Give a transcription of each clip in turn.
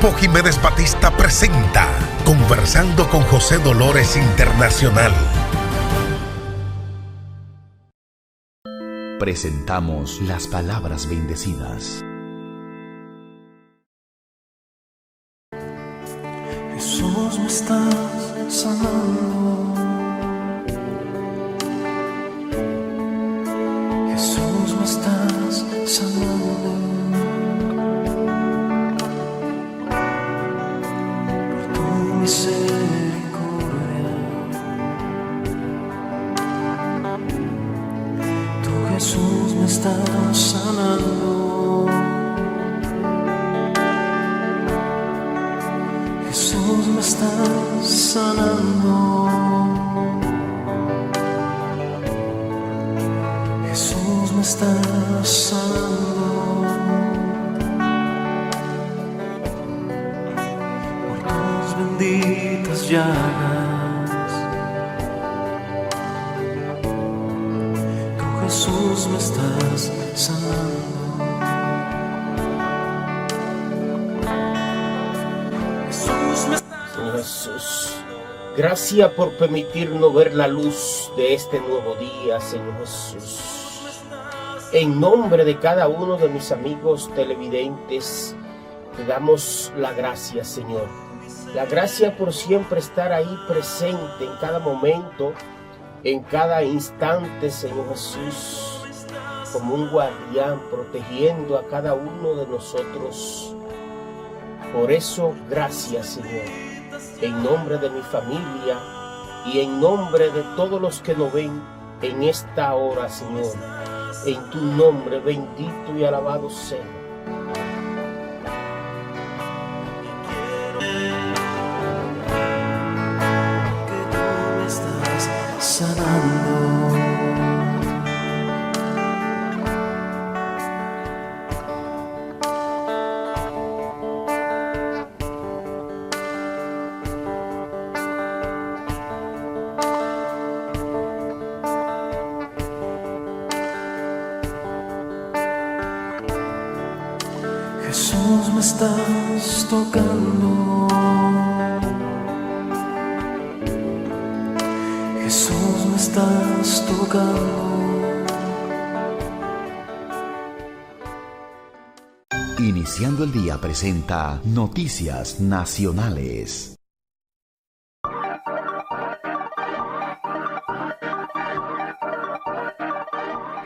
Grupo Jiménez Batista presenta Conversando con José Dolores Internacional. Presentamos las palabras bendecidas. Jesús, me estás sanando. Jesús, me estás sanando. Por tu misericordia. Tú, Jesús, me estás sanando. Jesús, me estás sanando. Jesús, me estás sanando. Por tus benditas llagas. Tú, Jesús, me estás sanando. Señor Jesús, gracias por permitirnos ver la luz de este nuevo día, Señor Jesús. En nombre de cada uno de mis amigos televidentes, te damos la gracia, Señor. La gracia por siempre estar ahí presente en cada momento, en cada instante, Señor Jesús, como un guardián protegiendo a cada uno de nosotros. Por eso, gracias, Señor, en nombre de mi familia y en nombre de todos los que nos ven en esta hora, Señor. En tu nombre bendito y alabado sea. Que tú me estás sanando. Jesús, me estás tocando. Jesús, me estás tocando. Iniciando el día presenta Noticias Nacionales.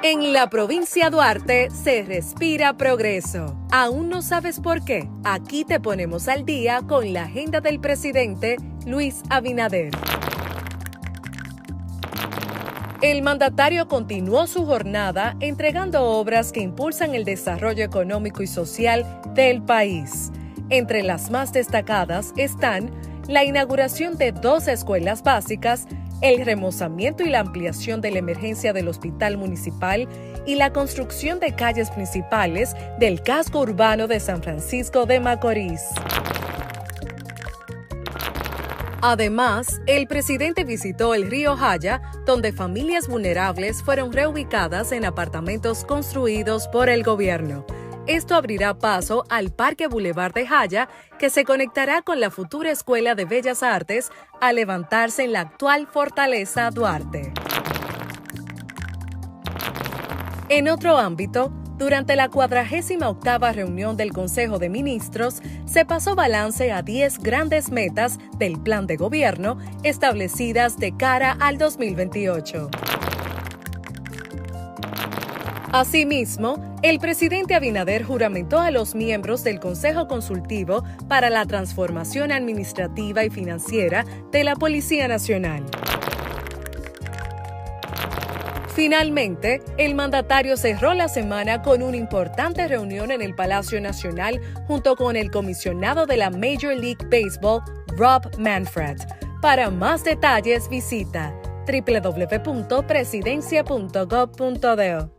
En la provincia Duarte se respira progreso. ¿Aún no sabes por qué? Aquí te ponemos al día con la agenda del presidente Luis Abinader. El mandatario continuó su jornada entregando obras que impulsan el desarrollo económico y social del país. Entre las más destacadas están la inauguración de 2 escuelas básicas, el remozamiento y la ampliación de la emergencia del hospital municipal y la construcción de calles principales del casco urbano de San Francisco de Macorís. Además, el presidente visitó el río Jaya, donde familias vulnerables fueron reubicadas en apartamentos construidos por el gobierno. Esto abrirá paso al Parque Boulevard de Jaya, que se conectará con la futura Escuela de Bellas Artes al levantarse en la actual Fortaleza Duarte. En otro ámbito, durante la 48ª reunión del Consejo de Ministros, se pasó balance a 10 grandes metas del plan de gobierno establecidas de cara al 2028. Asimismo, el presidente Abinader juramentó a los miembros del Consejo Consultivo para la Transformación Administrativa y Financiera de la Policía Nacional. Finalmente, el mandatario cerró la semana con una importante reunión en el Palacio Nacional junto con el comisionado de la Major League Baseball, Rob Manfred. Para más detalles, visita www.presidencia.gov.do.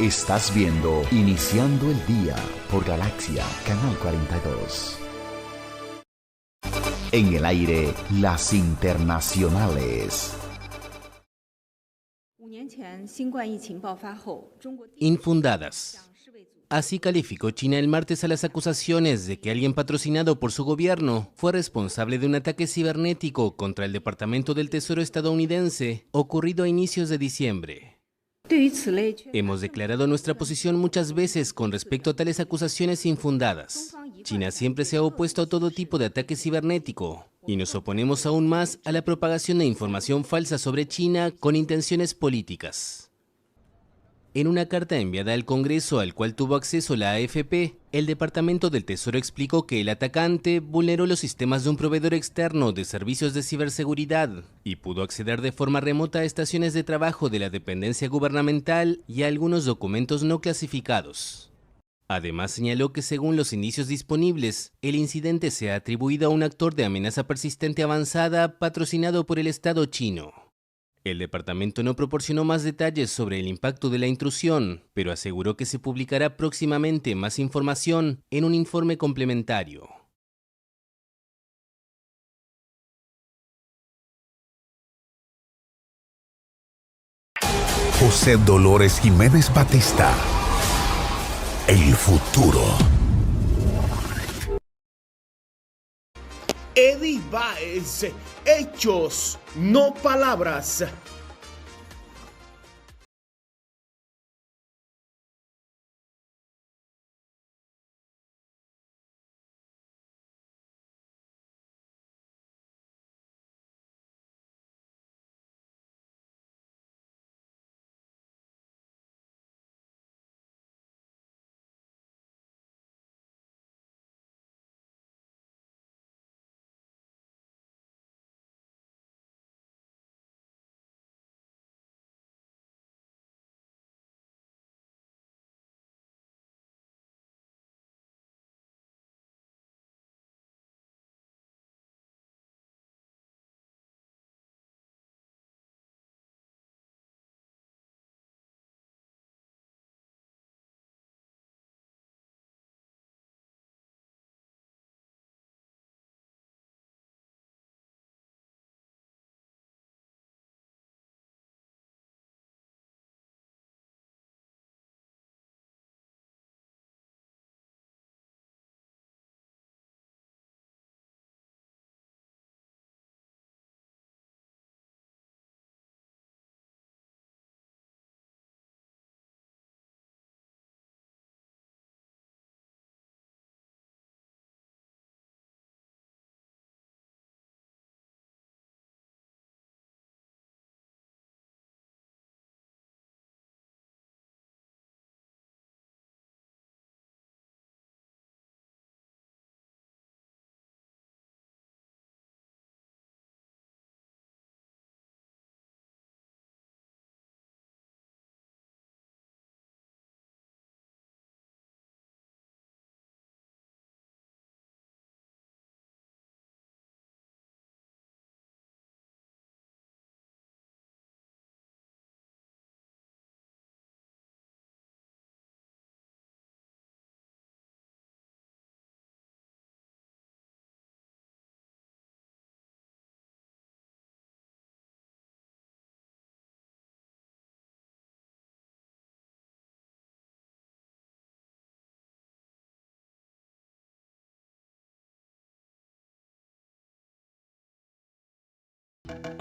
Estás viendo Iniciando el Día por Galaxia, Canal 42. En el aire, las internacionales. Infundadas. Así calificó China el martes a las acusaciones de que alguien patrocinado por su gobierno fue responsable de un ataque cibernético contra el Departamento del Tesoro estadounidense ocurrido a inicios de diciembre. Hemos declarado nuestra posición muchas veces con respecto a tales acusaciones infundadas. China siempre se ha opuesto a todo tipo de ataque cibernético y nos oponemos aún más a la propagación de información falsa sobre China con intenciones políticas. En una carta enviada al Congreso al cual tuvo acceso la AFP, el Departamento del Tesoro explicó que el atacante vulneró los sistemas de un proveedor externo de servicios de ciberseguridad y pudo acceder de forma remota a estaciones de trabajo de la dependencia gubernamental y a algunos documentos no clasificados. Además señaló que según los indicios disponibles, el incidente se ha atribuido a un actor de amenaza persistente avanzada patrocinado por el Estado chino. El departamento no proporcionó más detalles sobre el impacto de la intrusión, pero aseguró que se publicará próximamente más información en un informe complementario. José Dolores Jiménez Batista. El futuro. Eddie Baez, hechos, no palabras.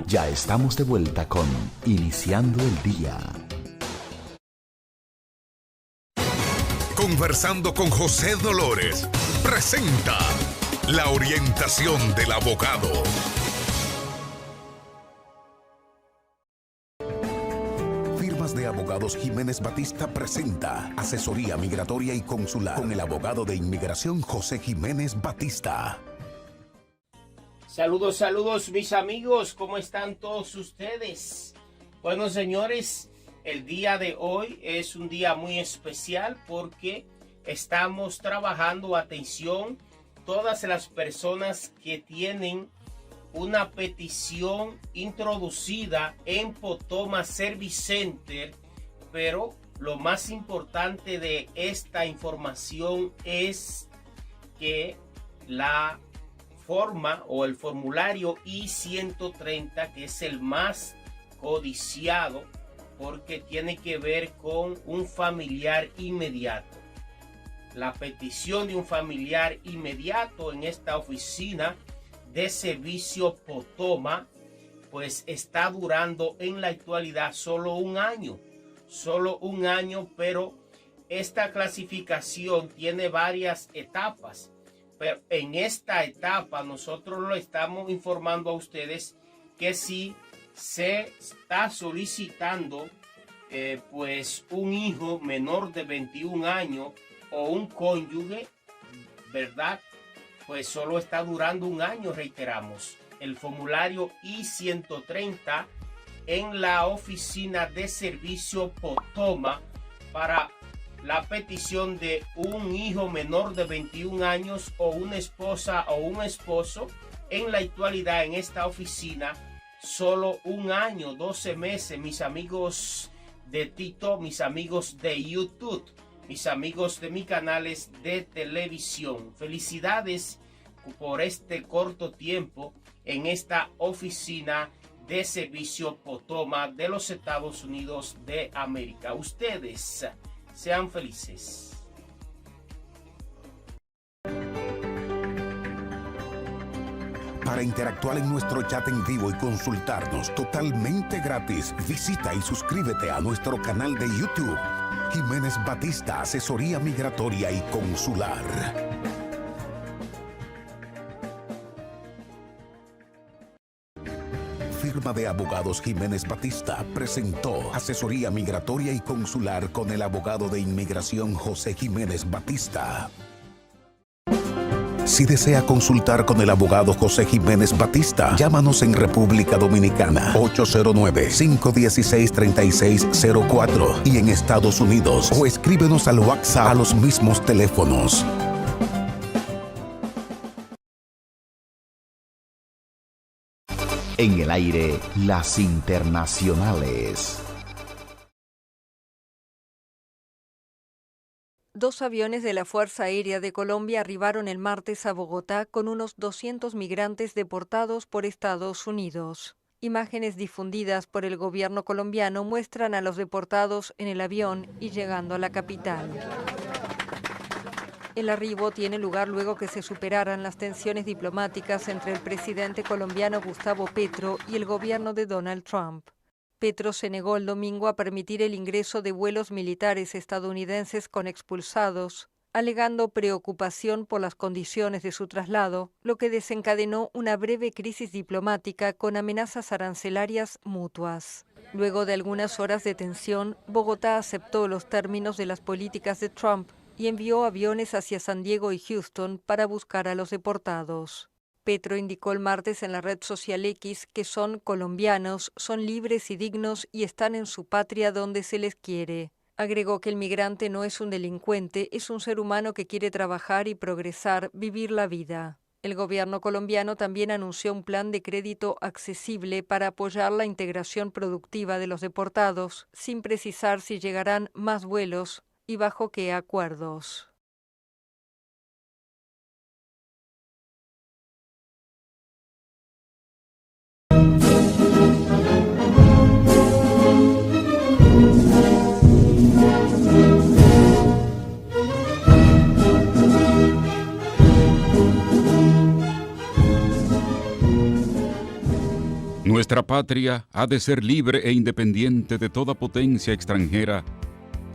Ya estamos de vuelta con Iniciando el Día. Conversando con José Dolores presenta la orientación del abogado. Firmas de Abogados Jiménez Batista presenta asesoría migratoria y consular con el abogado de inmigración José Jiménez Batista. Saludos, saludos mis amigos, ¿cómo están todos ustedes? Bueno, señores, el día de hoy es un día muy especial porque estamos trabajando, atención, todas las personas que tienen una petición introducida en Potomac Service Center, pero lo más importante de esta información es que la forma o el formulario I-130, que es el más codiciado porque tiene que ver con un familiar inmediato. La petición de un familiar inmediato en esta oficina de servicio Potoma, pues está durando en la actualidad solo un año, pero esta clasificación tiene varias etapas. Pero en esta etapa nosotros lo estamos informando a ustedes que si se está solicitando pues un hijo menor de 21 años o un cónyuge, ¿verdad? Pues solo está durando un año, reiteramos. El formulario I-130 en la oficina de servicio Potoma para la petición de un hijo menor de 21 años o una esposa o un esposo. En la actualidad en esta oficina solo un año, 12 meses, mis amigos de TikTok, mis amigos de YouTube, mis amigos de mis canales de televisión. Felicidades por este corto tiempo en esta oficina de servicio Potoma de los Estados Unidos de América. Ustedes sean felices. Para interactuar en nuestro chat en vivo y consultarnos totalmente gratis, visita y suscríbete a nuestro canal de YouTube, Jiménez Batista, Asesoría Migratoria y Consular. Firma de abogados Jiménez Batista presentó Asesoría Migratoria y Consular con el abogado de inmigración José Jiménez Batista. Si desea consultar con el abogado José Jiménez Batista, llámanos en República Dominicana 809-516-3604 y en Estados Unidos o escríbenos al WhatsApp a los mismos teléfonos. En el aire, las internacionales. 2 aviones de la Fuerza Aérea de Colombia arribaron el martes a Bogotá con unos 200 migrantes deportados por Estados Unidos. Imágenes difundidas por el gobierno colombiano muestran a los deportados en el avión y llegando a la capital. El arribo tiene lugar luego que se superaran las tensiones diplomáticas entre el presidente colombiano Gustavo Petro y el gobierno de Donald Trump. Petro se negó el domingo a permitir el ingreso de vuelos militares estadounidenses con expulsados, alegando preocupación por las condiciones de su traslado, lo que desencadenó una breve crisis diplomática con amenazas arancelarias mutuas. Luego de algunas horas de tensión, Bogotá aceptó los términos de las políticas de Trump y envió aviones hacia San Diego y Houston para buscar a los deportados. Petro indicó el martes en la red social X que son colombianos, son libres y dignos y están en su patria donde se les quiere. Agregó que el migrante no es un delincuente, es un ser humano que quiere trabajar y progresar, vivir la vida. El gobierno colombiano también anunció un plan de crédito accesible para apoyar la integración productiva de los deportados, sin precisar si llegarán más vuelos y bajo qué acuerdos. Nuestra patria ha de ser libre e independiente de toda potencia extranjera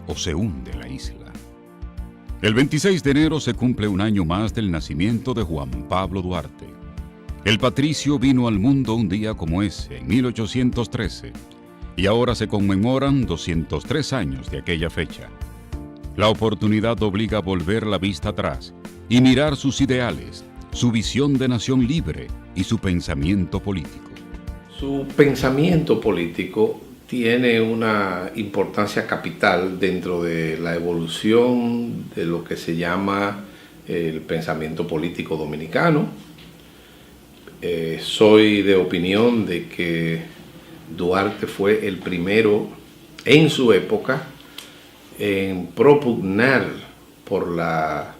o se hunde la isla. El 26 de enero se cumple un año más del nacimiento de Juan Pablo Duarte. El patricio vino al mundo un día como ese, en 1813, y ahora se conmemoran 203 años de aquella fecha. La oportunidad obliga a volver la vista atrás y mirar sus ideales, su visión de nación libre y su pensamiento político. Su pensamiento político tiene una importancia capital dentro de la evolución de lo que se llama el pensamiento político dominicano. Soy de opinión de que Duarte fue el primero en su época en propugnar por la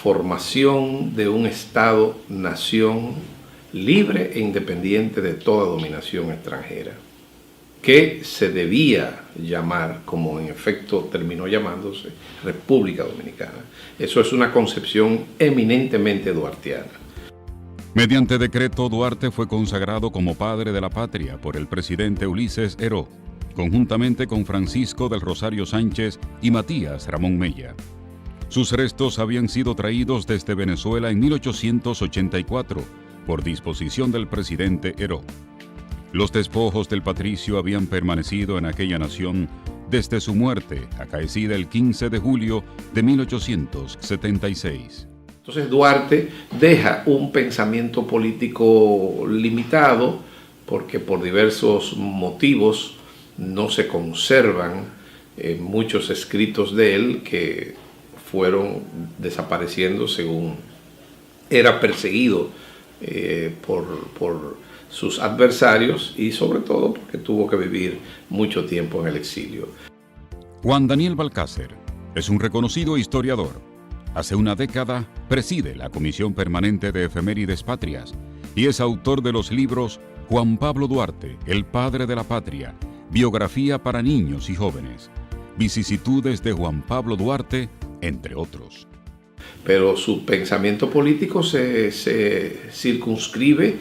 formación de un Estado-nación libre e independiente de toda dominación extranjera, que se debía llamar, como en efecto terminó llamándose, República Dominicana. Eso es una concepción eminentemente duartiana. Mediante decreto, Duarte fue consagrado como padre de la patria por el presidente Ulises Heró, conjuntamente con Francisco del Rosario Sánchez y Matías Ramón Mella. Sus restos habían sido traídos desde Venezuela en 1884 por disposición del presidente Heró. Los despojos del patricio habían permanecido en aquella nación desde su muerte, acaecida el 15 de julio de 1876. Entonces Duarte deja un pensamiento político limitado porque por diversos motivos no se conservan muchos escritos de él que fueron desapareciendo según era perseguido por sus adversarios y sobre todo porque tuvo que vivir mucho tiempo en el exilio. Juan Daniel Balcácer es un reconocido historiador. Hace una década preside la Comisión Permanente de Efemérides Patrias y es autor de los libros Juan Pablo Duarte, el padre de la patria, biografía para niños y jóvenes, vicisitudes de Juan Pablo Duarte, entre otros. Pero su pensamiento político se circunscribe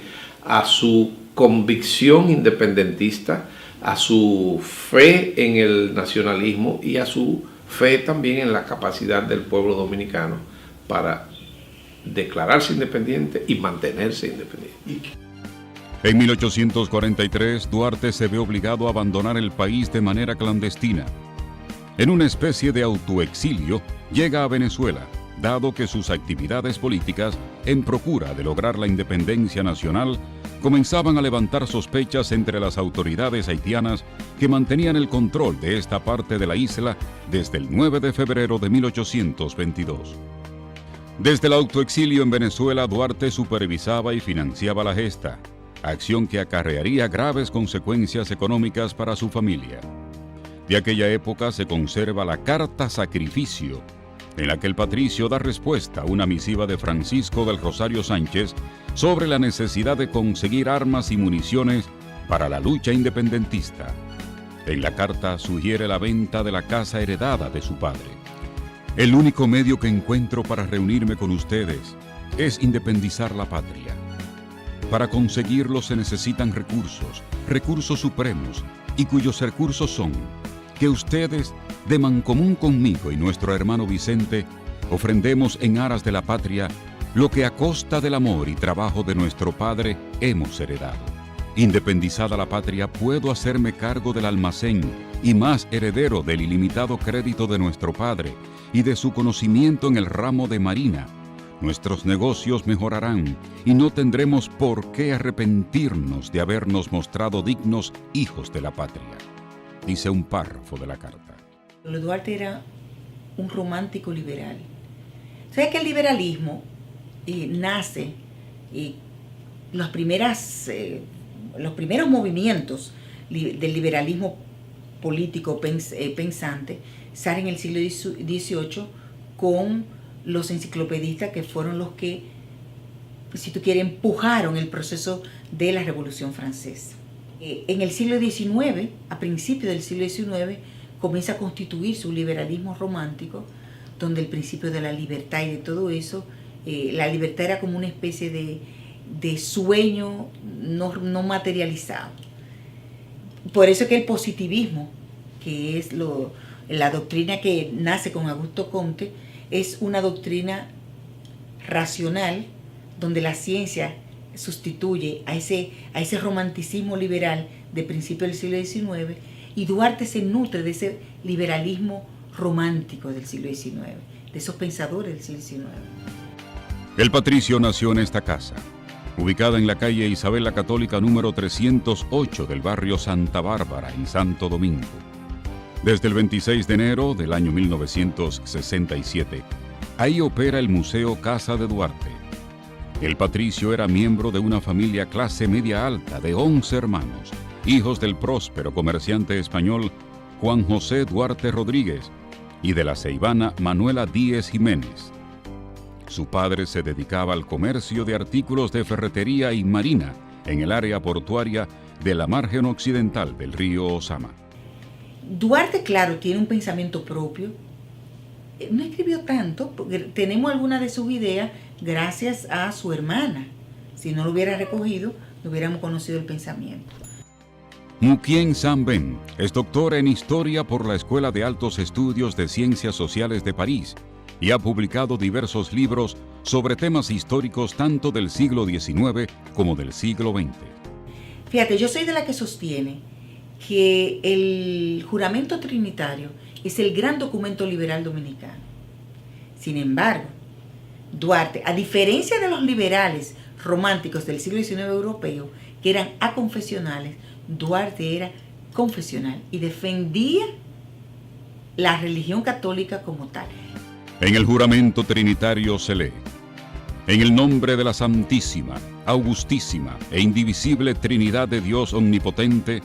a su convicción independentista, a su fe en el nacionalismo y a su fe también en la capacidad del pueblo dominicano para declararse independiente y mantenerse independiente. En 1843, Duarte se ve obligado a abandonar el país de manera clandestina. En una especie de autoexilio, llega a Venezuela, dado que sus actividades políticas en procura de lograr la independencia nacional comenzaban a levantar sospechas entre las autoridades haitianas que mantenían el control de esta parte de la isla desde el 9 de febrero de 1822. Desde el autoexilio en Venezuela, Duarte supervisaba y financiaba la gesta, acción que acarrearía graves consecuencias económicas para su familia. De aquella época se conserva la Carta Sacrificio, en la que el patricio da respuesta a una misiva de Francisco del Rosario Sánchez sobre la necesidad de conseguir armas y municiones para la lucha independentista. En la carta sugiere la venta de la casa heredada de su padre. El único medio que encuentro para reunirme con ustedes es independizar la patria. Para conseguirlo se necesitan recursos supremos, y cuyos recursos son que ustedes, de mancomún conmigo y nuestro hermano Vicente, ofrendemos en aras de la patria lo que a costa del amor y trabajo de nuestro padre hemos heredado. Independizada la patria, puedo hacerme cargo del almacén y más heredero del ilimitado crédito de nuestro padre y de su conocimiento en el ramo de marina. Nuestros negocios mejorarán y no tendremos por qué arrepentirnos de habernos mostrado dignos hijos de la patria, dice un párrafo de la carta. Duarte era un romántico liberal. ¿Sabes que el liberalismo nace los primeros movimientos del liberalismo político pensante salen en el siglo XVIII con los enciclopedistas que fueron los que, si tú quieres, empujaron el proceso de la Revolución Francesa. En el siglo XIX, a principios del siglo XIX, comienza a constituirse un liberalismo romántico, donde el principio de la libertad y de todo eso, la libertad era como una especie de sueño no materializado. Por eso que el positivismo, que es la doctrina que nace con Augusto Comte, es una doctrina racional, donde la ciencia sustituye a ese romanticismo liberal de principios del siglo XIX, y Duarte se nutre de ese liberalismo romántico del siglo XIX, de esos pensadores del siglo XIX. El patricio nació en esta casa, ubicada en la calle Isabel la Católica número 308 del barrio Santa Bárbara, en Santo Domingo. Desde el 26 de enero del año 1967, ahí opera el Museo Casa de Duarte. El patricio era miembro de una familia clase media alta de 11 hermanos, hijos del próspero comerciante español Juan José Duarte Rodríguez y de la ceibana Manuela Díez Jiménez. Su padre se dedicaba al comercio de artículos de ferretería y marina en el área portuaria de la margen occidental del río Osama. Duarte, claro, tiene un pensamiento propio. No escribió tanto, porque tenemos algunas de sus ideas gracias a su hermana. Si no lo hubiera recogido, no hubiéramos conocido el pensamiento. Mu Kien San Ben es doctora en Historia por la Escuela de Altos Estudios de Ciencias Sociales de París y ha publicado diversos libros sobre temas históricos tanto del siglo XIX como del siglo XX. Fíjate, yo soy de la que sostiene que el juramento trinitario es el gran documento liberal dominicano. Sin embargo, Duarte, a diferencia de los liberales románticos del siglo XIX europeo, que eran aconfesionales, Duarte era confesional y defendía la religión católica como tal. En el juramento trinitario se lee: en el nombre de la Santísima, Augustísima e Indivisible Trinidad de Dios Omnipotente,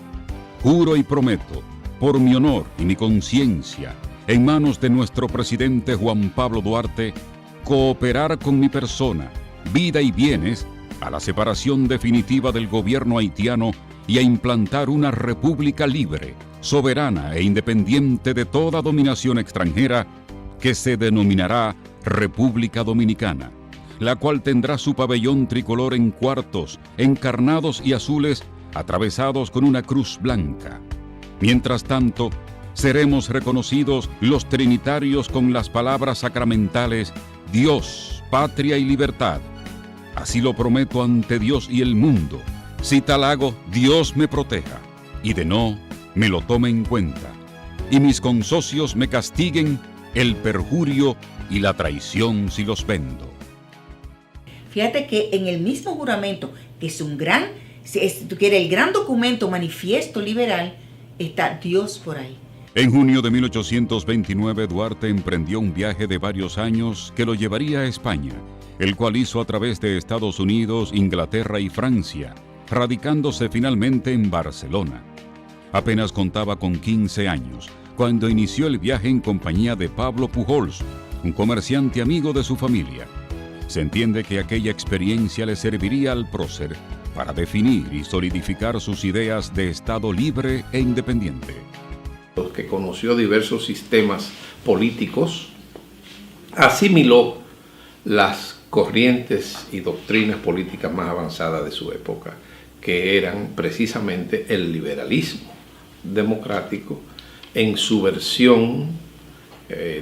juro y prometo, por mi honor y mi conciencia, en manos de nuestro presidente Juan Pablo Duarte, cooperar con mi persona, vida y bienes a la separación definitiva del gobierno haitiano y a implantar una república libre, soberana e independiente de toda dominación extranjera que se denominará República Dominicana, la cual tendrá su pabellón tricolor en cuartos, encarnados y azules, atravesados con una cruz blanca. Mientras tanto, seremos reconocidos los trinitarios con las palabras sacramentales Dios, patria y libertad. Así lo prometo ante Dios y el mundo. Si tal hago, Dios me proteja, y de no, me lo tome en cuenta, y mis consocios me castiguen el perjurio y la traición si los vendo. Fíjate que en el mismo juramento, que es un gran, si tú quieres, el gran documento manifiesto liberal, está Dios por ahí. En junio de 1829, Duarte emprendió un viaje de varios años que lo llevaría a España, el cual hizo a través de Estados Unidos, Inglaterra y Francia, radicándose finalmente en Barcelona. Apenas contaba con 15 años, cuando inició el viaje en compañía de Pablo Pujols, un comerciante amigo de su familia. Se entiende que aquella experiencia le serviría al prócer para definir y solidificar sus ideas de Estado libre e independiente. Que conoció diversos sistemas políticos, asimiló las corrientes y doctrinas políticas más avanzadas de su época, que eran precisamente el liberalismo democrático en su versión,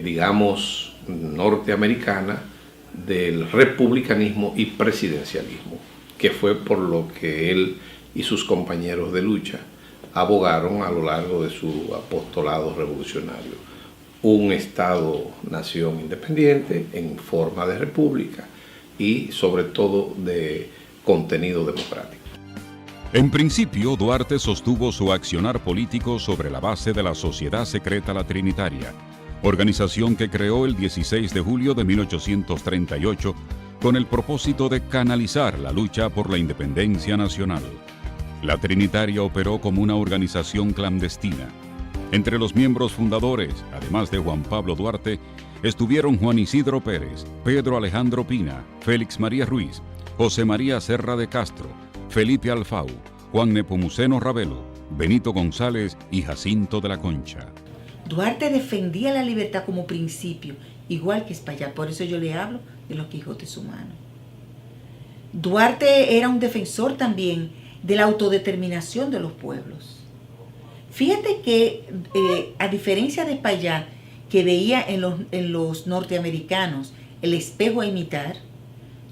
digamos, norteamericana del republicanismo y presidencialismo, que fue por lo que él y sus compañeros de lucha abogaron a lo largo de su apostolado revolucionario. Un Estado-nación independiente en forma de república y sobre todo de contenido democrático. En principio, Duarte sostuvo su accionar político sobre la base de la Sociedad Secreta La Trinitaria, organización que creó el 16 de julio de 1838 con el propósito de canalizar la lucha por la independencia nacional. La Trinitaria operó como una organización clandestina. Entre los miembros fundadores, además de Juan Pablo Duarte, estuvieron Juan Isidro Pérez, Pedro Alejandro Pina, Félix María Ruiz, José María Serra de Castro, Felipe Alfau, Juan Nepomuceno Ravelo, Benito González y Jacinto de la Concha. Duarte defendía la libertad como principio, igual que Espaillat, por eso yo le hablo de los Quijotes humanos. Duarte era un defensor también de la autodeterminación de los pueblos. Fíjate que, a diferencia de Espaillat, que veía en los norteamericanos el espejo a imitar,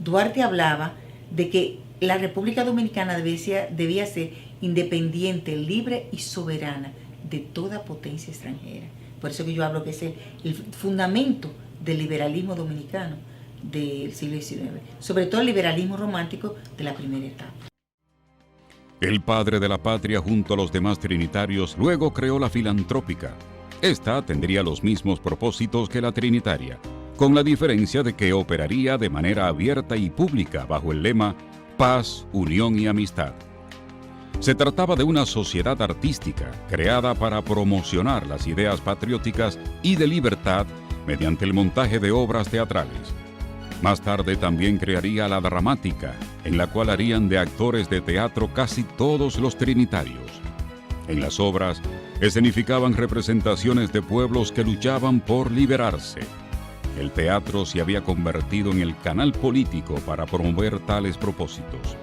Duarte hablaba de que la República Dominicana debía ser independiente, libre y soberana de toda potencia extranjera. Por eso que yo hablo que es el fundamento del liberalismo dominicano del siglo XIX, sobre todo el liberalismo romántico de la primera etapa. El padre de la patria junto a los demás trinitarios luego creó la filantrópica. Esta tendría los mismos propósitos que la trinitaria, con la diferencia de que operaría de manera abierta y pública bajo el lema Paz, Unión y Amistad. Se trataba de una sociedad artística creada para promocionar las ideas patrióticas y de libertad mediante el montaje de obras teatrales. Más tarde también crearía la dramática, en la cual harían de actores de teatro casi todos los trinitarios. En las obras escenificaban representaciones de pueblos que luchaban por liberarse. El teatro se había convertido en el canal político para promover tales propósitos.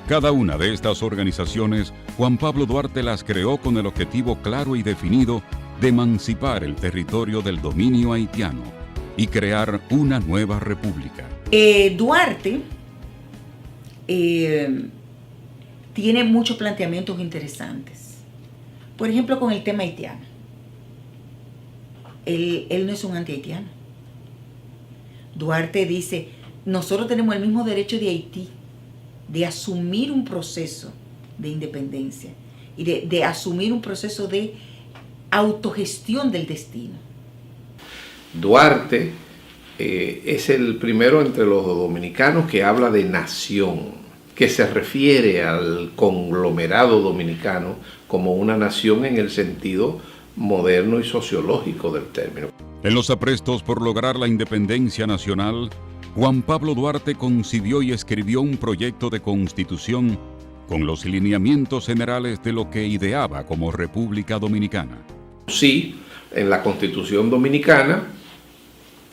Cada una de estas organizaciones, Juan Pablo Duarte las creó con el objetivo claro y definido de emancipar el territorio del dominio haitiano y crear una nueva república. Duarte tiene muchos planteamientos interesantes. Por ejemplo, con el tema haitiano. Él no es un anti-haitiano. Duarte dice, nosotros tenemos el mismo derecho de Haití de asumir un proceso de independencia y de asumir un proceso de autogestión del destino. Duarte es el primero entre los dominicanos que habla de nación, que se refiere al conglomerado dominicano como una nación en el sentido moderno y sociológico del término. En los aprestos por lograr la independencia nacional, Juan Pablo Duarte concibió y escribió un proyecto de constitución con los lineamientos generales de lo que ideaba como República Dominicana. Sí, en la Constitución Dominicana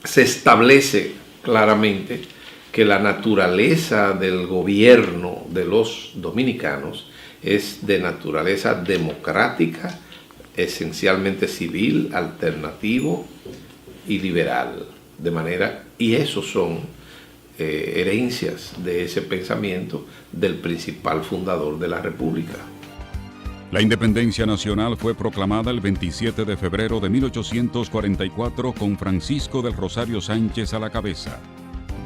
se establece claramente que la naturaleza del gobierno de los dominicanos es de naturaleza democrática, esencialmente civil, alternativo y liberal. De manera, y esos son herencias de ese pensamiento del principal fundador de la República. La independencia nacional fue proclamada el 27 de febrero de 1844 con Francisco del Rosario Sánchez a la cabeza.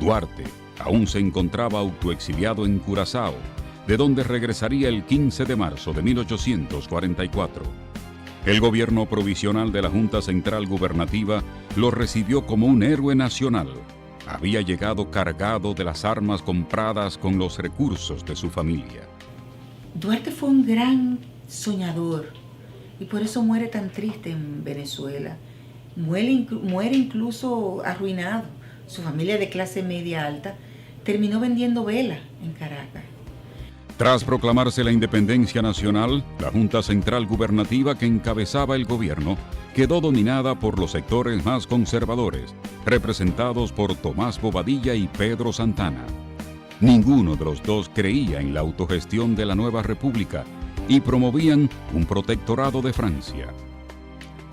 Duarte aún se encontraba autoexiliado en Curazao, de donde regresaría el 15 de marzo de 1844. El gobierno provisional de la Junta Central Gubernativa lo recibió como un héroe nacional. Había llegado cargado de las armas compradas con los recursos de su familia. Duarte fue un gran soñador y por eso muere tan triste en Venezuela. Muere incluso arruinado. Su familia de clase media alta terminó vendiendo velas en Caracas. Tras proclamarse la independencia nacional, la Junta Central Gubernativa que encabezaba el gobierno quedó dominada por los sectores más conservadores, representados por Tomás Bobadilla y Pedro Santana. Ninguno de los dos creía en la autogestión de la nueva república y promovían un protectorado de Francia.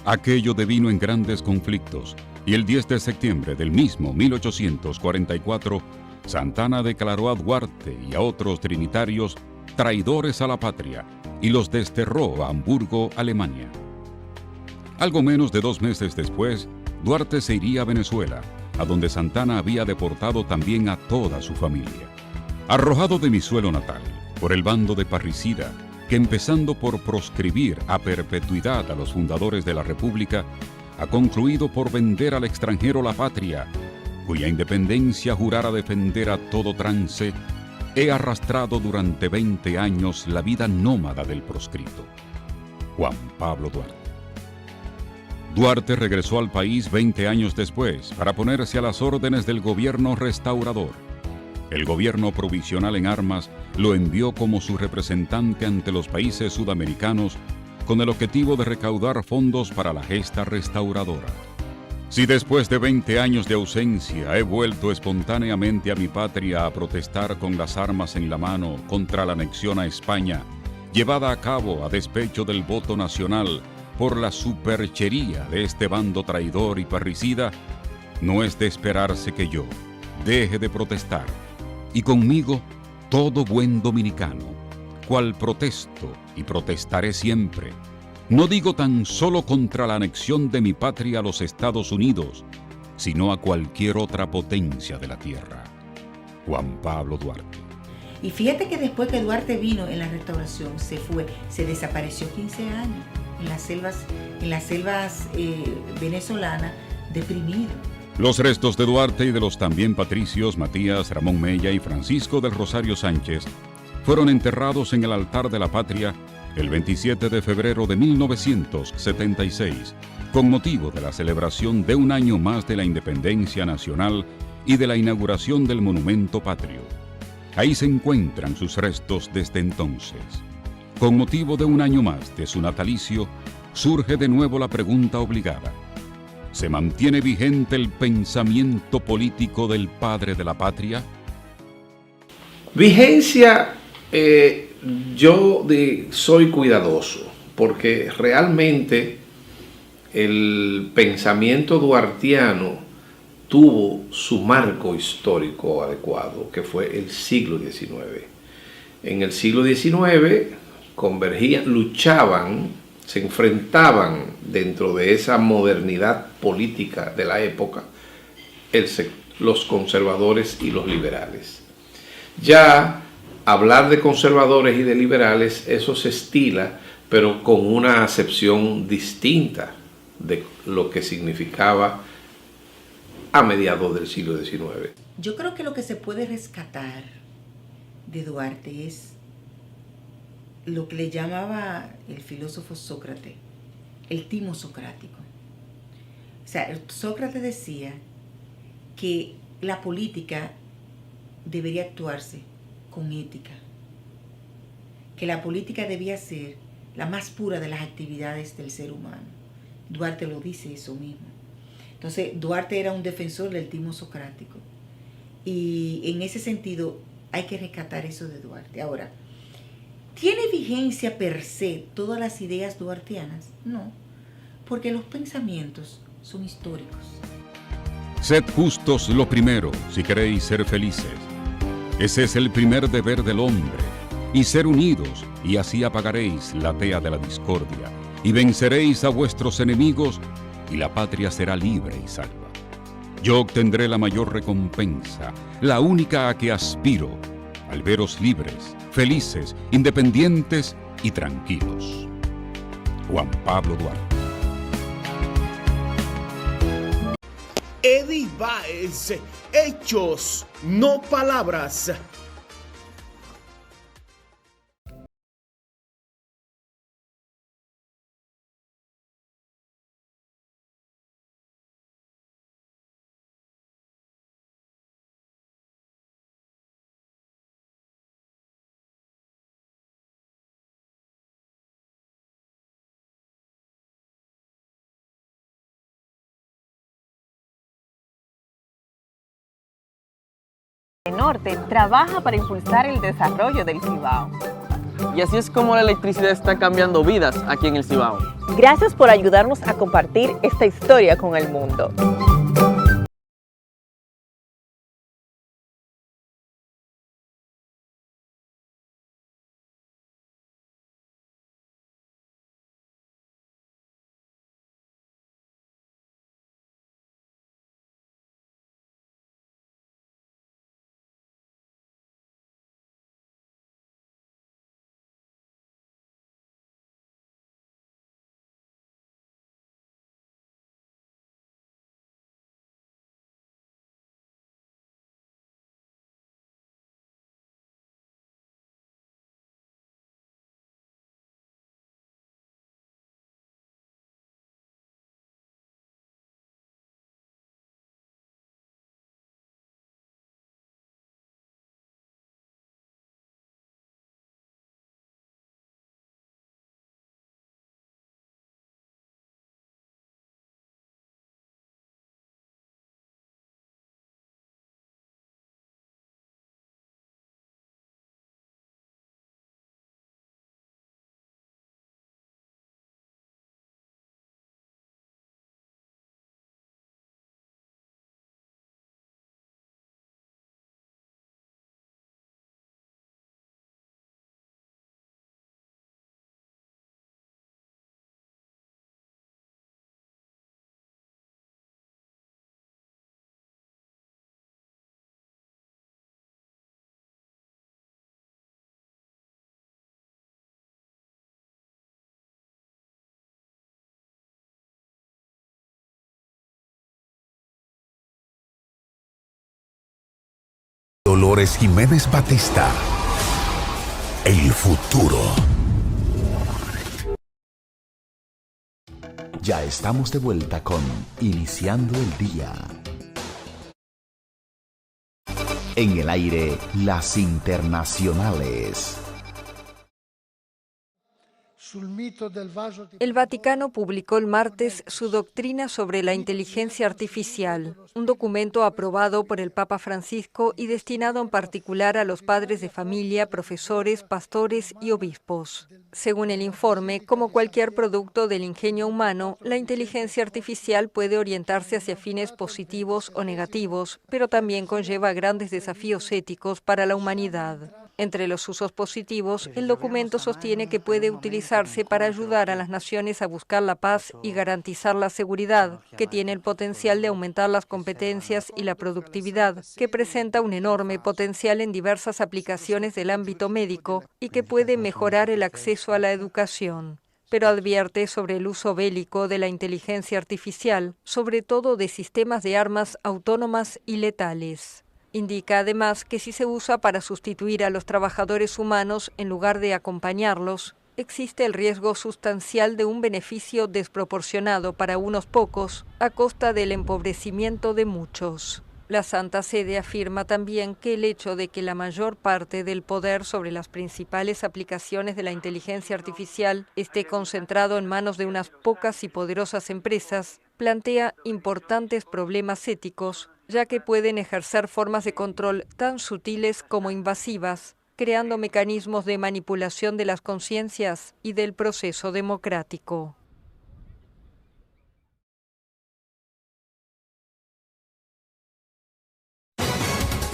Aquello devino en grandes conflictos y el 10 de septiembre del mismo 1844, Santana declaró a Duarte y a otros trinitarios traidores a la patria y los desterró a Hamburgo, Alemania. Algo menos de 2 meses después, Duarte se iría a Venezuela, a donde Santana había deportado también a toda su familia. Arrojado de mi suelo natal por el bando de parricida, que empezando por proscribir a perpetuidad a los fundadores de la República, ha concluido por vender al extranjero la patria, cuya independencia jurara defender a todo trance, he arrastrado durante 20 años la vida nómada del proscrito. Juan Pablo Duarte. Duarte regresó al país 20 años después para ponerse a las órdenes del gobierno restaurador. El gobierno provisional en armas lo envió como su representante ante los países sudamericanos con el objetivo de recaudar fondos para la gesta restauradora. Si después de 20 años de ausencia he vuelto espontáneamente a mi patria a protestar con las armas en la mano contra la anexión a España, llevada a cabo a despecho del voto nacional por la superchería de este bando traidor y parricida, no es de esperarse que yo deje de protestar, y conmigo todo buen dominicano, cual protesto y protestaré siempre. No digo tan solo contra la anexión de mi patria a los Estados Unidos, sino a cualquier otra potencia de la tierra. Juan Pablo Duarte. Y fíjate que después que Duarte vino en la restauración, se desapareció 15 años en las selvas venezolanas, deprimido. Los restos de Duarte y de los también patricios Matías, Ramón Mella y Francisco del Rosario Sánchez fueron enterrados en el altar de la patria el 27 de febrero de 1976, con motivo de la celebración de un año más de la independencia nacional y de la inauguración del Monumento Patrio. Ahí se encuentran sus restos desde entonces. Con motivo de un año más de su natalicio, surge de nuevo la pregunta obligada: ¿se mantiene vigente el pensamiento político del padre de la patria? Vigencia, soy cuidadoso, porque realmente el pensamiento duartiano tuvo su marco histórico adecuado, que fue el siglo XIX. En el siglo XIX convergían, luchaban, se enfrentaban dentro de esa modernidad política de la época los conservadores y los liberales. Ya hablar de conservadores y de liberales, eso se estila, pero con una acepción distinta de lo que significaba a mediados del siglo XIX. Yo creo que lo que se puede rescatar de Duarte es lo que le llamaba el filósofo Sócrates, el timo socrático. O sea, Sócrates decía que la política debería actuarse con ética, que la política debía ser la más pura de las actividades del ser humano. Duarte lo dice eso mismo. Entonces, Duarte era un defensor del timo socrático. Y en ese sentido, hay que rescatar eso de Duarte. Ahora, ¿tiene vigencia per se todas las ideas duartianas? No, porque los pensamientos son históricos. Sed justos lo primero, si queréis ser felices. Ese es el primer deber del hombre. Y ser unidos, y así apagaréis la tea de la discordia, y venceréis a vuestros enemigos, y la patria será libre y salva. Yo obtendré la mayor recompensa, la única a que aspiro, al veros libres, felices, independientes y tranquilos. Juan Pablo Duarte. Eddie Baez, hechos, no palabras. Norte trabaja para impulsar el desarrollo del Cibao. Y así es como la electricidad está cambiando vidas aquí en el Cibao. Gracias por ayudarnos a compartir esta historia con el mundo. Dolores Jiménez Batista, el futuro. Ya estamos de vuelta con Iniciando el Día. En el aire, las internacionales. El Vaticano publicó el martes su doctrina sobre la inteligencia artificial, un documento aprobado por el Papa Francisco y destinado en particular a los padres de familia, profesores, pastores y obispos. Según el informe, como cualquier producto del ingenio humano, la inteligencia artificial puede orientarse hacia fines positivos o negativos, pero también conlleva grandes desafíos éticos para la humanidad. Entre los usos positivos, el documento sostiene que puede utilizarse para ayudar a las naciones a buscar la paz y garantizar la seguridad, que tiene el potencial de aumentar las competencias y la productividad, que presenta un enorme potencial en diversas aplicaciones del ámbito médico y que puede mejorar el acceso a la educación. Pero advierte sobre el uso bélico de la inteligencia artificial, sobre todo de sistemas de armas autónomas y letales. Indica además que si se usa para sustituir a los trabajadores humanos en lugar de acompañarlos, existe el riesgo sustancial de un beneficio desproporcionado para unos pocos a costa del empobrecimiento de muchos. La Santa Sede afirma también que el hecho de que la mayor parte del poder sobre las principales aplicaciones de la inteligencia artificial esté concentrado en manos de unas pocas y poderosas empresas plantea importantes problemas éticos, ya que pueden ejercer formas de control tan sutiles como invasivas, creando mecanismos de manipulación de las conciencias y del proceso democrático.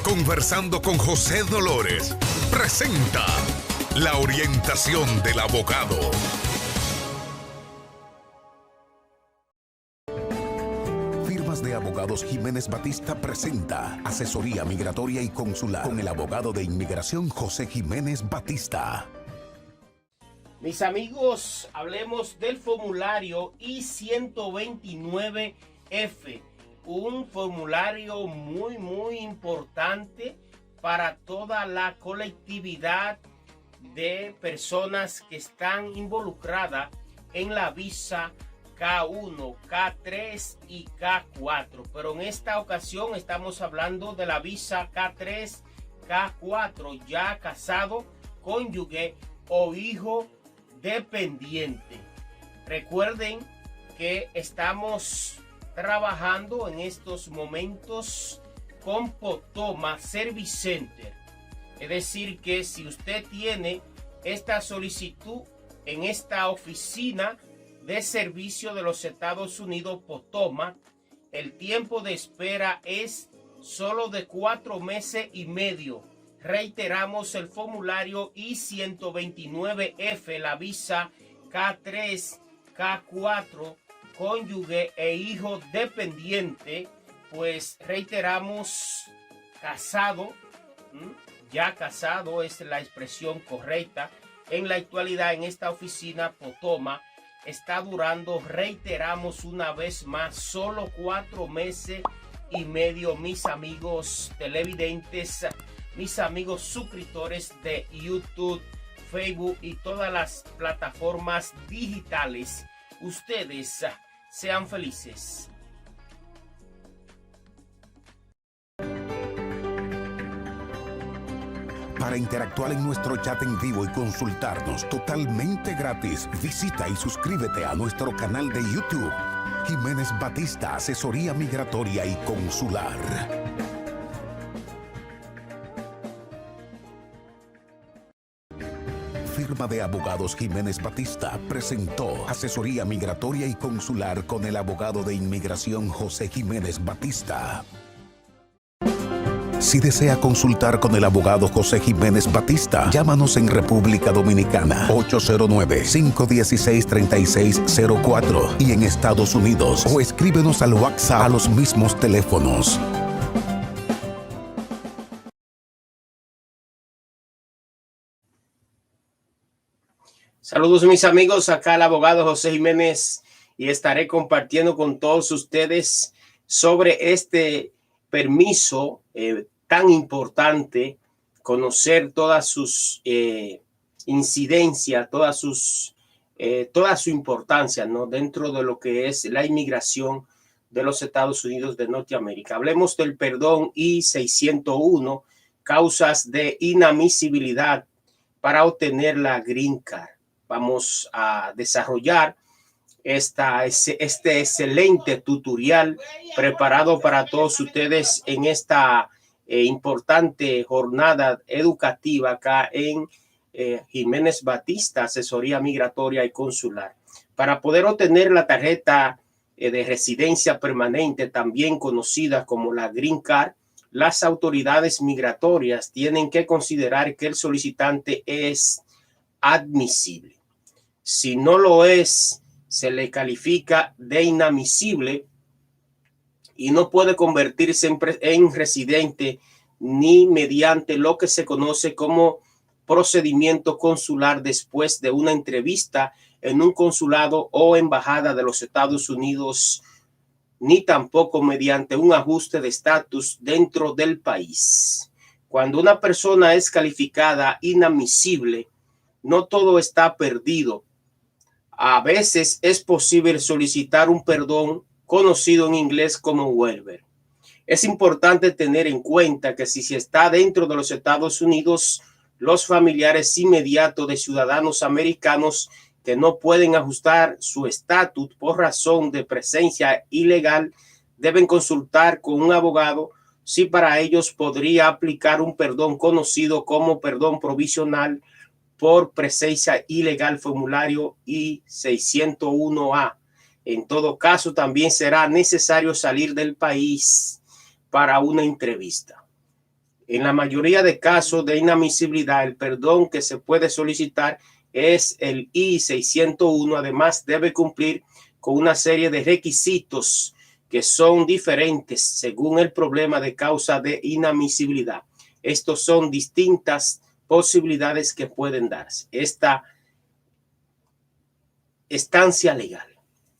Conversando con José Dolores presenta la orientación del abogado. Firmas de Abogados Jiménez Batista presenta asesoría migratoria y consular con el abogado de inmigración José Jiménez Batista. Mis amigos, hablemos del formulario I-129F, un formulario muy importante para toda la colectividad de personas que están involucradas en la visa K1, K3 y K4. Pero en esta ocasión estamos hablando de la visa K3, K4, ya casado, cónyuge o hijo dependiente. Recuerden que estamos trabajando en estos momentos con Potoma Service Center. Es decir, que si usted tiene esta solicitud en esta oficina de servicio de los Estados Unidos, Potoma, el tiempo de espera es solo de 4 meses y medio. Reiteramos el formulario I-129F, la visa K3, K4, cónyuge e hijo dependiente, pues reiteramos casado, ya casado es la expresión correcta. En la actualidad en esta oficina Potoma está durando, reiteramos una vez más, solo 4 meses y medio, mis amigos televidentes, mis amigos suscriptores de YouTube, Facebook y todas las plataformas digitales. Ustedes sean felices. Para interactuar en nuestro chat en vivo y consultarnos totalmente gratis, visita y suscríbete a nuestro canal de YouTube, Jiménez Batista, Asesoría Migratoria y Consular. Firma de Abogados Jiménez Batista presentó asesoría migratoria y consular con el abogado de inmigración José Jiménez Batista. Si desea consultar con el abogado José Jiménez Batista, llámanos en República Dominicana 809-516-3604 y en Estados Unidos o escríbenos al WhatsApp a los mismos teléfonos. Saludos mis amigos, acá el abogado José Jiménez y estaré compartiendo con todos ustedes sobre este permiso tan importante, conocer todas sus incidencia, toda su importancia, ¿no?, dentro de lo que es la inmigración de los Estados Unidos de Norteamérica. Hablemos del perdón I-601, causas de inadmisibilidad para obtener la Green Card. Vamos a desarrollar este excelente tutorial preparado para todos ustedes en esta importante jornada educativa acá en Jiménez Batista, Asesoría Migratoria y Consular. Para poder obtener la tarjeta de residencia permanente, también conocida como la Green Card, las autoridades migratorias tienen que considerar que el solicitante es admisible. Si no lo es, se le califica de inadmisible y no puede convertirse en residente ni mediante lo que se conoce como procedimiento consular después de una entrevista en un consulado o embajada de los Estados Unidos, ni tampoco mediante un ajuste de estatus dentro del país. Cuando una persona es calificada inadmisible, no todo está perdido. A veces es posible solicitar un perdón conocido en inglés como waiver. Es importante tener en cuenta que si se está dentro de los Estados Unidos, los familiares inmediatos de ciudadanos americanos que no pueden ajustar su estatus por razón de presencia ilegal deben consultar con un abogado si para ellos podría aplicar un perdón conocido como perdón provisional por presencia ilegal, formulario I-601A. En todo caso, también será necesario salir del país para una entrevista. En la mayoría de casos de inadmisibilidad, el perdón que se puede solicitar es el I-601. Además, debe cumplir con una serie de requisitos que son diferentes según el problema de causa de inadmisibilidad. Estos son distintas posibilidades que pueden darse. Esta estancia legal.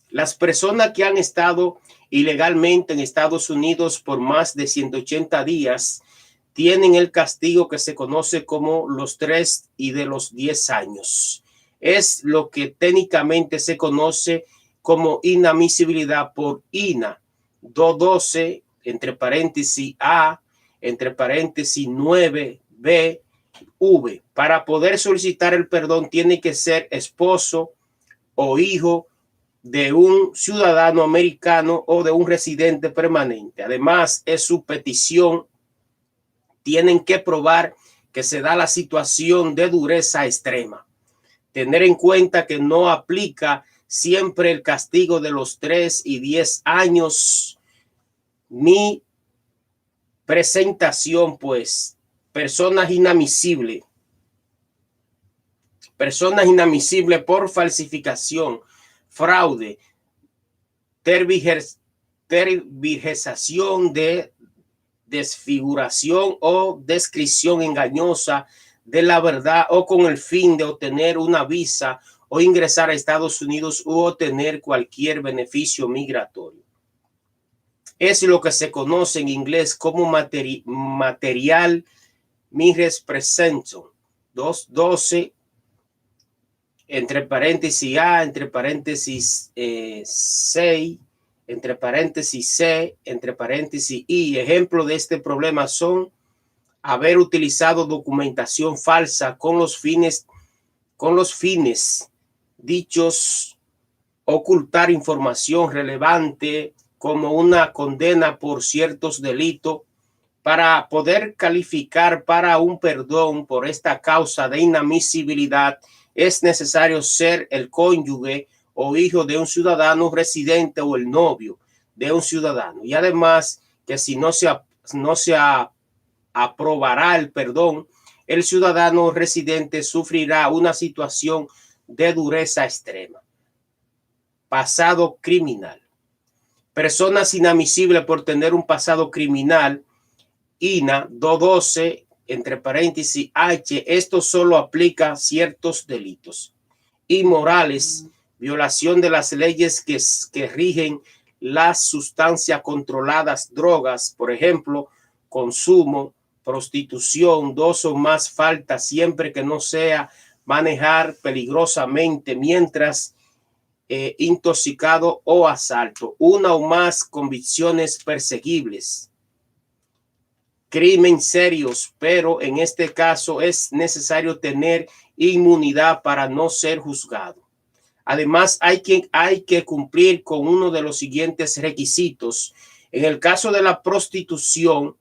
Las personas que han estado ilegalmente en Estados Unidos por más de 180 días tienen el castigo que se conoce como los 3 y de los 10 años. Es lo que técnicamente se conoce como inadmisibilidad por INA 212, entre paréntesis A, entre paréntesis 9B, V. Para poder solicitar el perdón tiene que ser esposo o hijo de un ciudadano americano o de un residente permanente. Además, es su petición. Tienen que probar que se da la situación de dureza extrema. Tener en cuenta que no aplica siempre el castigo de los 3 y 10 años. Mi presentación, pues, personas inadmisibles por falsificación, fraude, tergiversación de desfiguración o descripción engañosa de la verdad o con el fin de obtener una visa o ingresar a Estados Unidos u obtener cualquier beneficio migratorio. Es lo que se conoce en inglés como material misrepresentation 212, entre paréntesis A, entre paréntesis 6, entre paréntesis C, entre paréntesis I. Ejemplo de este problema son haber utilizado documentación falsa con los fines dichos, ocultar información relevante como una condena por ciertos delitos. Para poder calificar para un perdón por esta causa de inadmisibilidad, es necesario ser el cónyuge o hijo de un ciudadano residente o el novio de un ciudadano. Y además que si no se aprobará el perdón, el ciudadano residente sufrirá una situación de dureza extrema. Pasado criminal. Personas inadmisibles por tener un pasado criminal, INA 212, entre paréntesis H, esto solo aplica a ciertos delitos inmorales, violación de las leyes que rigen las sustancias controladas, drogas, por ejemplo, consumo, prostitución, 2 o más faltas, siempre que no sea manejar peligrosamente mientras intoxicado o asalto, una o más convicciones perseguibles, crimen serios, pero en este caso es necesario tener inmunidad para no ser juzgado. Además, hay que cumplir con uno de los siguientes requisitos. En el caso de la prostitución,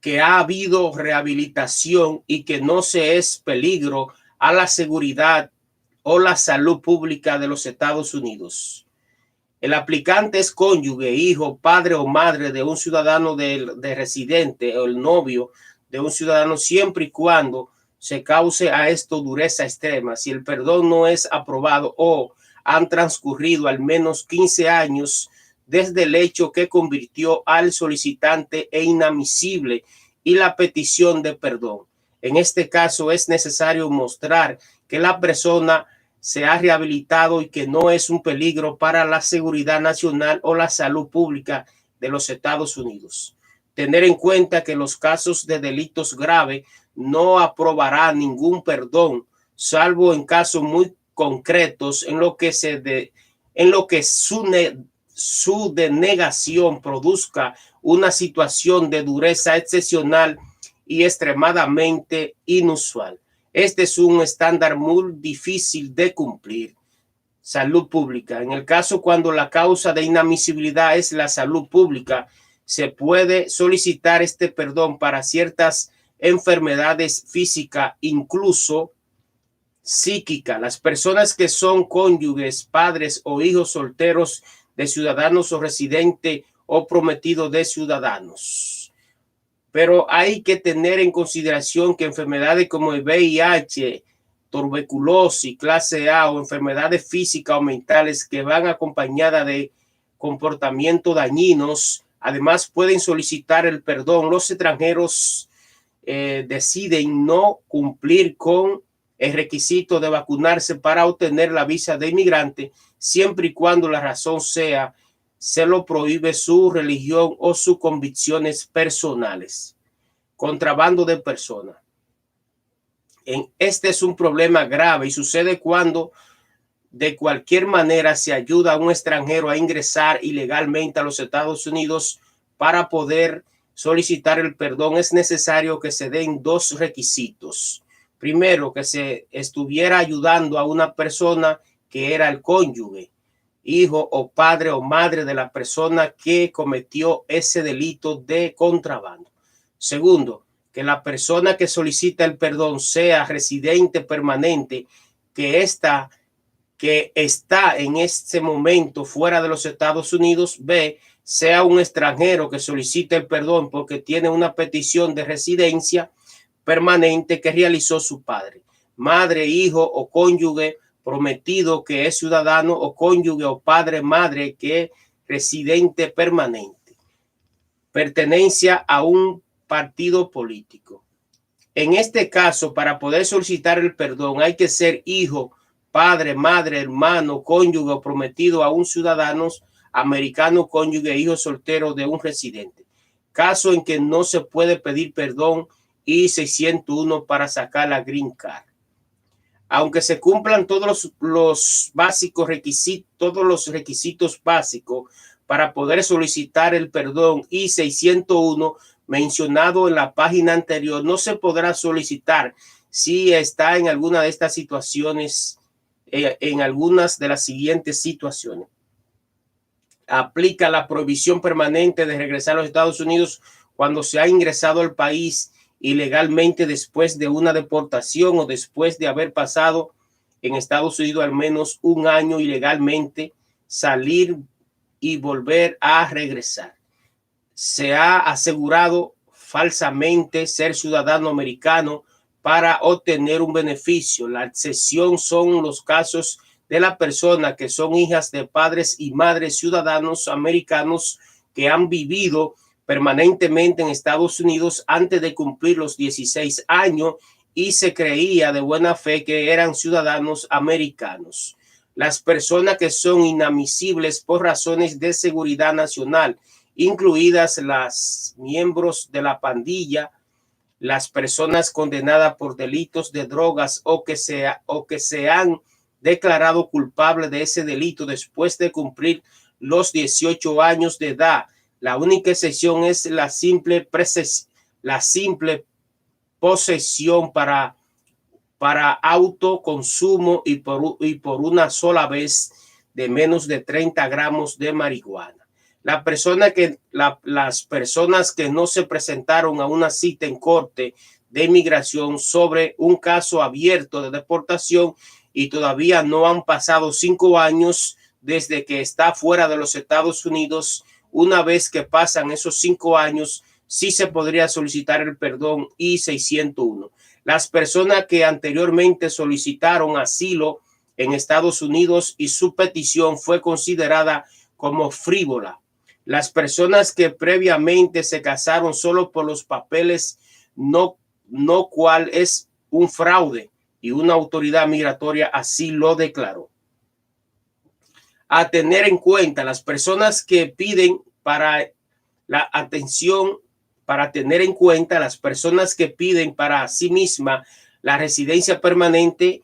que ha habido rehabilitación y que no se es peligro a la seguridad o la salud pública de los Estados Unidos. El aplicante es cónyuge, hijo, padre o madre de un ciudadano de residente o el novio de un ciudadano, siempre y cuando se cause a esto dureza extrema. Si el perdón no es aprobado o han transcurrido al menos 15 años desde el hecho que convirtió al solicitante en inadmisible y la petición de perdón. En este caso es necesario mostrar que la persona se ha rehabilitado y que no es un peligro para la seguridad nacional o la salud pública de los Estados Unidos. Tener en cuenta que los casos de delitos graves no aprobará ningún perdón, salvo en casos muy concretos en lo que su denegación produzca una situación de dureza excepcional y extremadamente inusual. Este es un estándar muy difícil de cumplir. Salud pública. En el caso cuando la causa de inadmisibilidad es la salud pública, se puede solicitar este perdón para ciertas enfermedades físicas, incluso psíquicas. Las personas que son cónyuges, padres o hijos solteros de ciudadanos o residentes o prometidos de ciudadanos. Pero hay que tener en consideración que enfermedades como el VIH, tuberculosis, clase A o enfermedades físicas o mentales que van acompañadas de comportamientos dañinos, además pueden solicitar el perdón. Los extranjeros deciden no cumplir con el requisito de vacunarse para obtener la visa de inmigrante, siempre y cuando la razón sea se lo prohíbe su religión o sus convicciones personales. Contrabando de personas. Este es un problema grave y sucede cuando de cualquier manera se ayuda a un extranjero a ingresar ilegalmente a los Estados Unidos. Para poder solicitar el perdón es necesario que se den dos requisitos. Primero, que se estuviera ayudando a una persona que era el cónyuge, hijo o padre o madre de la persona que cometió ese delito de contrabando. Segundo, que la persona que solicita el perdón sea residente permanente, que está en este momento fuera de los Estados Unidos. B, sea un extranjero que solicite el perdón porque tiene una petición de residencia permanente que realizó su padre, madre, hijo o cónyuge prometido que es ciudadano o cónyuge o padre, madre que es residente permanente. Pertenencia a un partido político. En este caso, para poder solicitar el perdón hay que ser hijo, padre, madre, hermano, cónyuge o prometido a un ciudadano americano, cónyuge, hijo soltero de un residente. Caso en que no se puede pedir perdón y 601 para sacar la green card. Aunque se cumplan todos los básicos requisitos, todos los requisitos básicos para poder solicitar el perdón y 601 mencionado en la página anterior, no se podrá solicitar si está en alguna de estas situaciones, en algunas de las siguientes situaciones. Aplica la prohibición permanente de regresar a los Estados Unidos cuando se ha ingresado al país ilegalmente después de una deportación o después de haber pasado en Estados Unidos al menos un año ilegalmente, salir y volver a regresar. Se ha asegurado falsamente ser ciudadano americano para obtener un beneficio. La excepción son los casos de las personas que son hijas de padres y madres ciudadanos americanos que han vivido permanentemente en Estados Unidos antes de cumplir los 16 años y se creía de buena fe que eran ciudadanos americanos. Las personas que son inadmisibles por razones de seguridad nacional, incluidas las miembros de la pandilla las personas condenadas por delitos de drogas o que se han declarado culpables de ese delito después de cumplir los 18 años de edad. La única excepción es la simple posesión para autoconsumo y por una sola vez de menos de 30 gramos de marihuana. Las personas que no se presentaron a una cita en corte de inmigración sobre un caso abierto de deportación y todavía no han pasado 5 años desde que está fuera de los Estados Unidos, una vez que pasan esos 5 años, sí se podría solicitar el perdón I-601. Las personas que anteriormente solicitaron asilo en Estados Unidos y su petición fue considerada como frívola. Las personas que previamente se casaron solo por los papeles, no cual es un fraude, y una autoridad migratoria así lo declaró. A tener en cuenta, las personas que piden para la atención, para tener en cuenta las personas que piden para sí misma la residencia permanente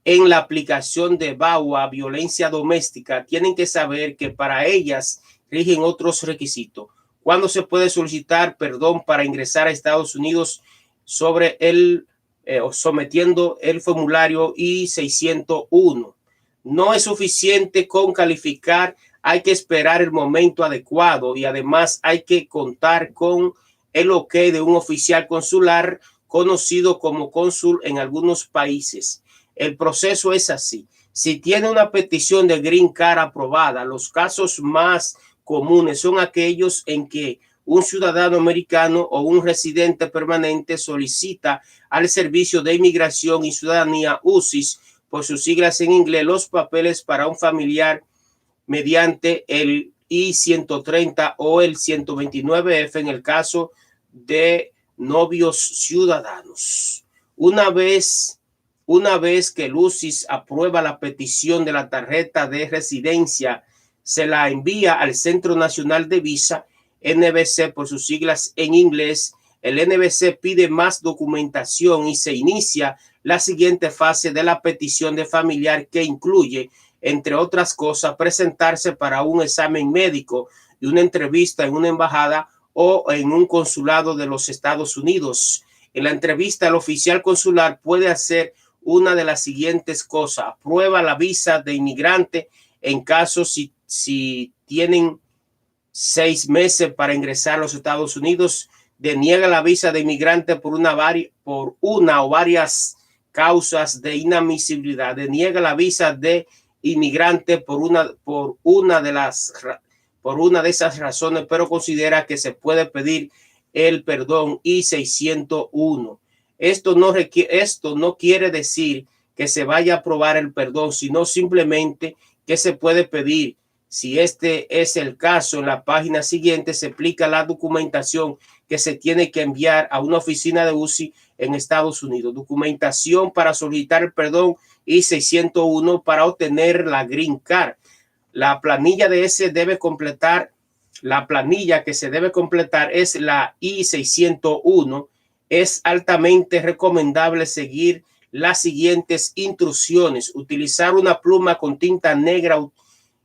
en la aplicación de VAWA, violencia doméstica, tienen que saber que para ellas rigen otros requisitos. ¿Cuándo se puede solicitar perdón para ingresar a Estados Unidos sobre sometiendo el formulario I-601? No es suficiente con calificar, hay que esperar el momento adecuado y además hay que contar con el ok de un oficial consular conocido como cónsul en algunos países. El proceso es así. Si tiene una petición de Green Card aprobada, los casos más comunes son aquellos en que un ciudadano americano o un residente permanente solicita al Servicio de Inmigración y Ciudadanía, USIS, por sus siglas en inglés, los papeles para un familiar mediante el I-130 o el 129F en el caso de novios ciudadanos. Una vez que el USIS aprueba la petición de la tarjeta de residencia, se la envía al Centro Nacional de Visa, NVC por sus siglas en inglés. El NVC pide más documentación y se inicia la siguiente fase de la petición de familiar, que incluye, entre otras cosas, presentarse para un examen médico y una entrevista en una embajada o en un consulado de los Estados Unidos. En la entrevista, el oficial consular puede hacer una de las siguientes cosas: aprueba la visa de inmigrante en caso si tienen 6 meses para ingresar a los Estados Unidos, deniega la visa de inmigrante por una o varias causas de inadmisibilidad, deniega la visa de inmigrante por una de esas razones, pero considera que se puede pedir el perdón I-601. Esto no quiere decir que se vaya a aprobar el perdón, sino simplemente que se puede pedir. Si este es el caso, en la página siguiente se explica la documentación que se tiene que enviar a una oficina de USI en Estados Unidos. Documentación para solicitar el perdón I-601 para obtener la Green Card. La planilla que se debe completar es la I-601. Es altamente recomendable seguir las siguientes instrucciones: utilizar una pluma con tinta negra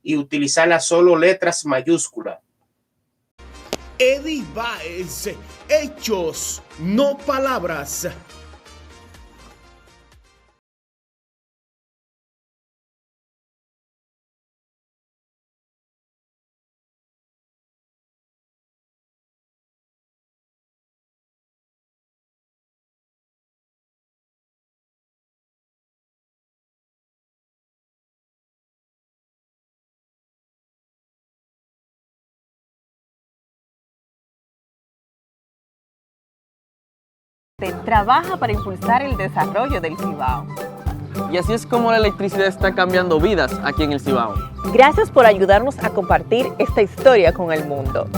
y utilizarla solo letras mayúsculas. Eddie Baez, hechos, no palabras. Trabaja para impulsar el desarrollo del Cibao. Y así es como la electricidad está cambiando vidas aquí en el Cibao. Gracias por ayudarnos a compartir esta historia con el mundo.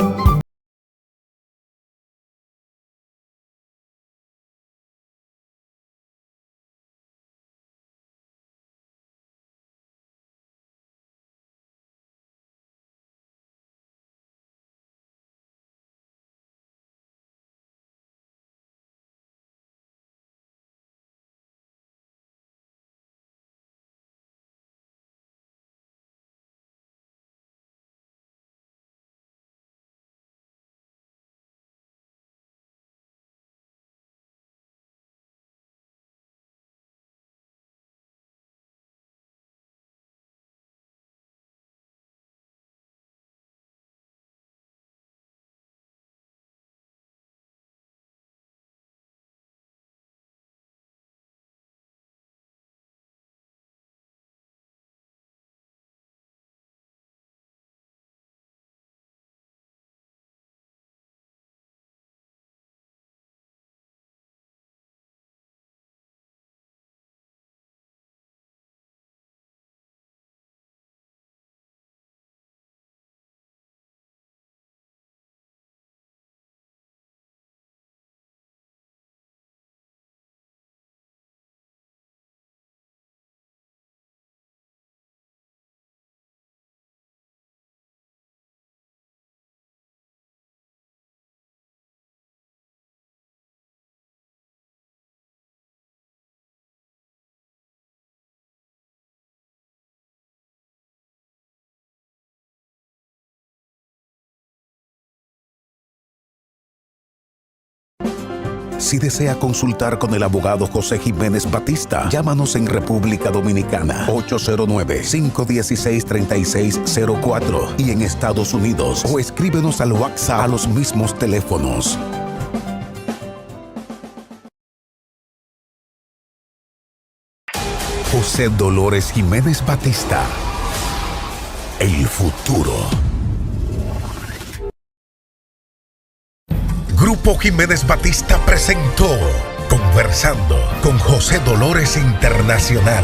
Si desea consultar con el abogado José Jiménez Batista, llámanos en República Dominicana 809-516-3604 y en Estados Unidos o escríbenos al WhatsApp a los mismos teléfonos. José Dolores Jiménez Batista. El futuro. Grupo Jiménez Batista presentó Conversando con José Dolores Internacional.